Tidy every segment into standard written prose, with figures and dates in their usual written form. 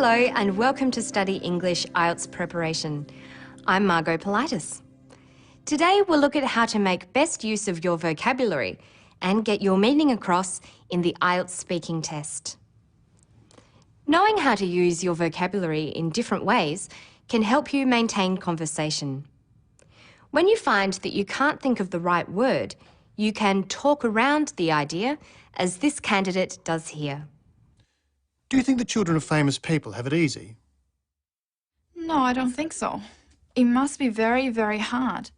Hello and welcome to Study English IELTS Preparation. I'm Margot Politis. Today we'll look at how to make best use of your vocabulary and get your meaning across in the IELTS speaking test. Knowing how to use your vocabulary in different ways can help you maintain conversation. When you find that you can't think of the right word, you can talk around the idea, as this candidate does here. Do you think the children of famous people have it easy? No, I don't think so. It must be very, very hard.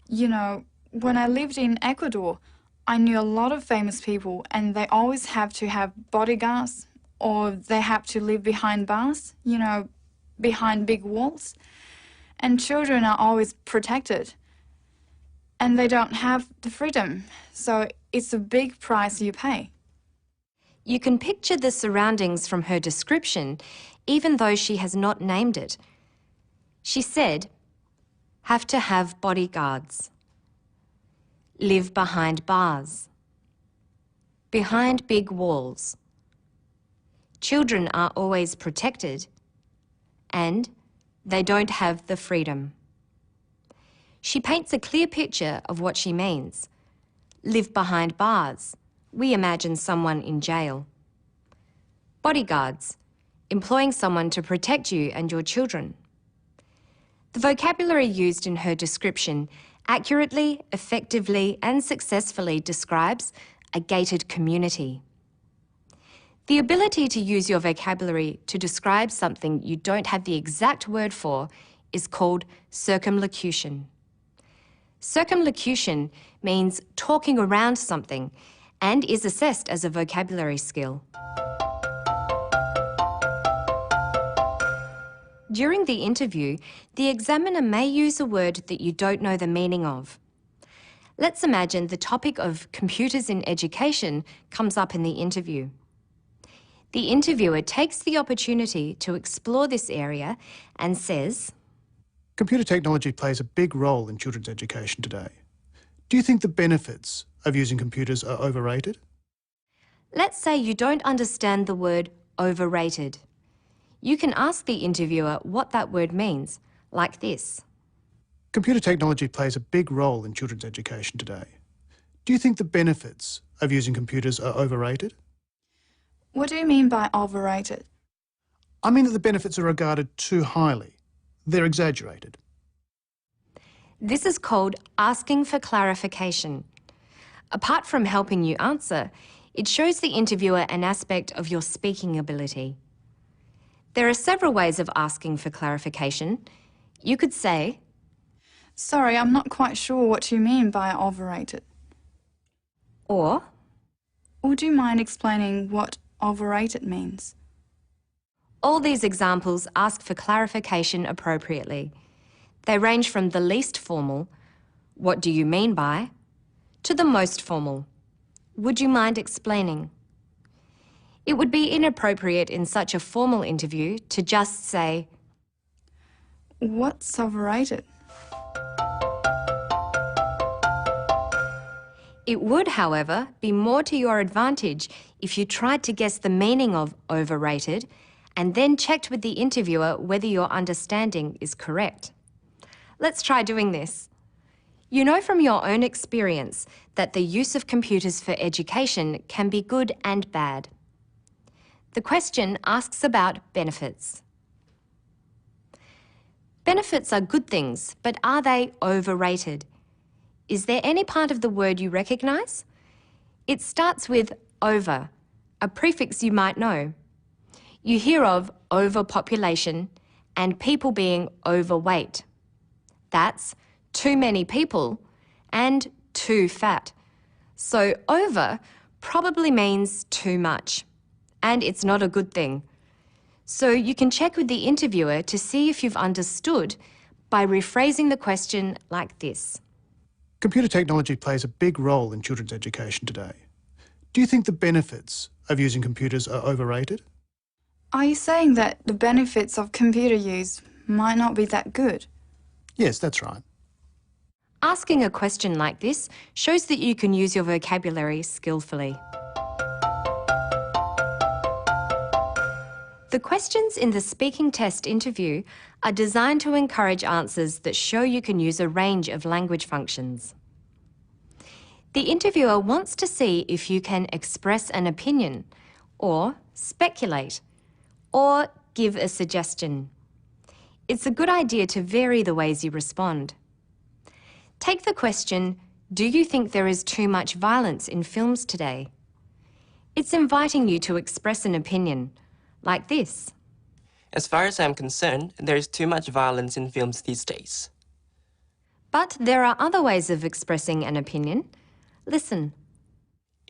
You know, when I lived in Ecuador, I knew a lot of famous people and they always have to have bodyguards or they have to live behind bars, you know, behind big walls. And children are always protected. And they don't have the freedom, so it's a big price you pay. You can picture the surroundings from her description, even though she has not named it. She said, have to have bodyguards, live behind bars, behind big walls, children are always protected, and they don't have the freedom. She paints a clear picture of what she means. Live behind bars. We imagine someone in jail. Bodyguards, employing someone to protect you and your children. The vocabulary used in her description accurately, effectively and successfully describes a gated community. The ability to use your vocabulary to describe something you don't have the exact word for is called circumlocution. Circumlocution means talking around something and is assessed as a vocabulary skill. During the interview, the examiner may use a word that you don't know the meaning of. Let's imagine the topic of computers in education comes up in the interview. The interviewer takes the opportunity to explore this area and says, Computer technology plays a big role in children's education today. Do you think the benefits of using computers are overrated? Let's say you don't understand the word overrated. You can ask the interviewer what that word means, like this. Computer technology plays a big role in children's education today. Do you think the benefits of using computers are overrated? What do you mean by overrated? I mean that the benefits are regarded too highly. They're exaggerated. This is called asking for clarification. Apart from helping you answer, it shows the interviewer an aspect of your speaking ability. There are several ways of asking for clarification. You could say, Sorry, I'm not quite sure what you mean by overrated. or, Would you mind explaining what overrated means? all these examples ask for clarification appropriately. They range from the least formal, what do you mean by, to the most formal, would you mind explaining? It would be inappropriate in such a formal interview to just say, What's overrated? It would, however, be more to your advantage if you tried to guess the meaning of overrated and then checked with the interviewer whether your understanding is correct. Let's try doing this. You know from your own experience that the use of computers for education can be good and bad. The question asks about benefits. Benefits are good things, but are they overrated? Is there any part of the word you recognise? It starts with over, a prefix you might know. You hear of overpopulation and people being overweight. That's too many people and too fat. So over probably means too much, and it's not a good thing. So you can check with the interviewer to see if you've understood by rephrasing the question like this. Computer technology plays a big role in children's education today. Do you think the benefits of using computers are overrated? Are you saying that the benefits of computer use might not be that good? Yes, that's right. Asking a question like this shows that you can use your vocabulary skillfully. The questions in the speaking test interview are designed to encourage answers that show you can use a range of language functions. The interviewer wants to see if you can express an opinion, or speculate, or give a suggestion. It's a good idea to vary the ways you respond. Take the question, do you think there is too much violence in films today? It's inviting you to express an opinion, like this. As far as I'm concerned, there is too much violence in films these days. But there are other ways of expressing an opinion. Listen.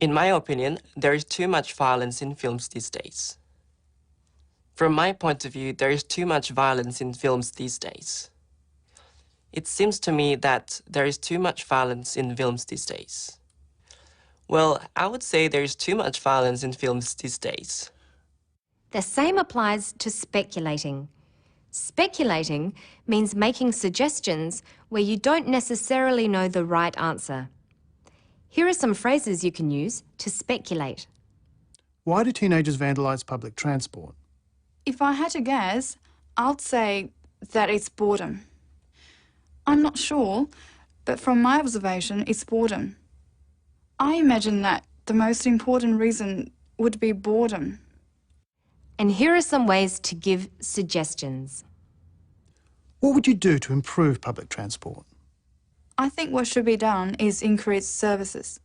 In my opinion, there is too much violence in films these days. From my point of view, there is too much violence in films these days. It seems to me that there is too much violence in films these days. Well, I would say there is too much violence in films these days. The same applies to speculating. Speculating means making suggestions where you don't necessarily know the right answer. Here are some phrases you can use to speculate. Why do teenagers vandalise public transport? If I had to guess, I'd say that it's boredom. I'm not sure, but from my observation, it's boredom. I imagine that the most important reason would be boredom. And here are some ways to give suggestions. What would you do to improve public transport? I think what should be done is increase services.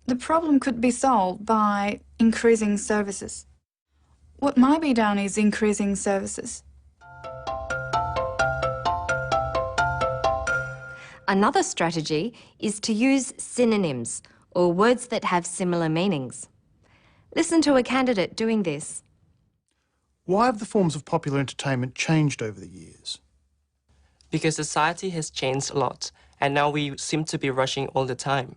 The problem could be solved by increasing services. What might be done is increasing services. Another strategy is to use synonyms, or words that have similar meanings. Listen to a candidate doing this. Why have the forms of popular entertainment changed over the years? Because society has changed a lot, and now we seem to be rushing all the time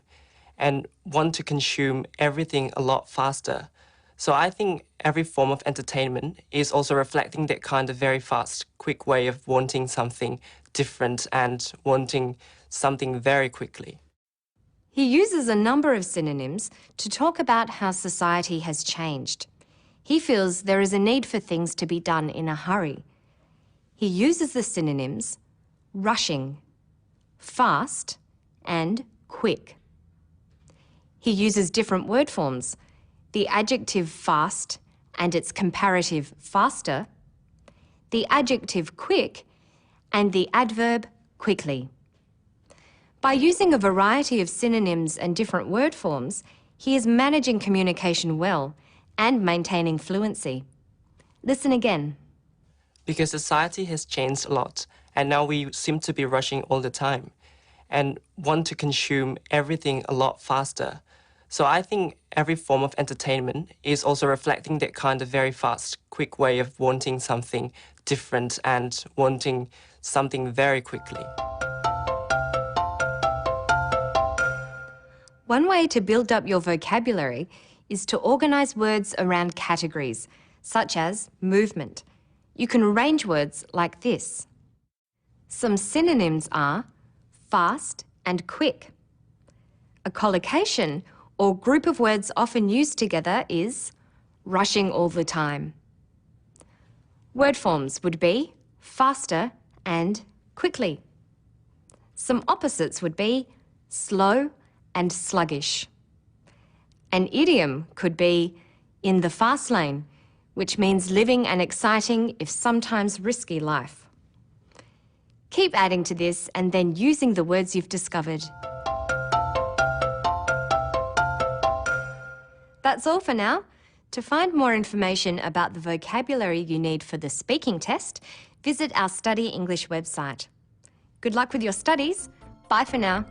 and want to consume everything a lot faster. So I think every form of entertainment is also reflecting that kind of very fast, quick way of wanting something different and wanting something very quickly. He uses a number of synonyms to talk about how society has changed. He feels there is a need for things to be done in a hurry. He uses the synonyms rushing, fast, and quick. He uses different word forms, the adjective fast and its comparative faster, the adjective quick and the adverb quickly. By using a variety of synonyms and different word forms, he is managing communication well and maintaining fluency. Listen again. Because society has changed a lot, and now we seem to be rushing all the time and want to consume everything a lot faster. So I think every form of entertainment is also reflecting that kind of very fast, quick way of wanting something different and wanting something very quickly. One way to build up your vocabulary is to organise words around categories, such as movement. You can arrange words like this. Some synonyms are fast and quick. A collocation, or group of words often used together, is rushing all the time. Word forms would be faster and quickly. Some opposites would be slow and sluggish. An idiom could be in the fast lane, which means living an exciting, if sometimes risky, life. Keep adding to this and then using the words you've discovered. That's all for now. To find more information about the vocabulary you need for the speaking test, visit our Study English website. Good luck with your studies. Bye for now.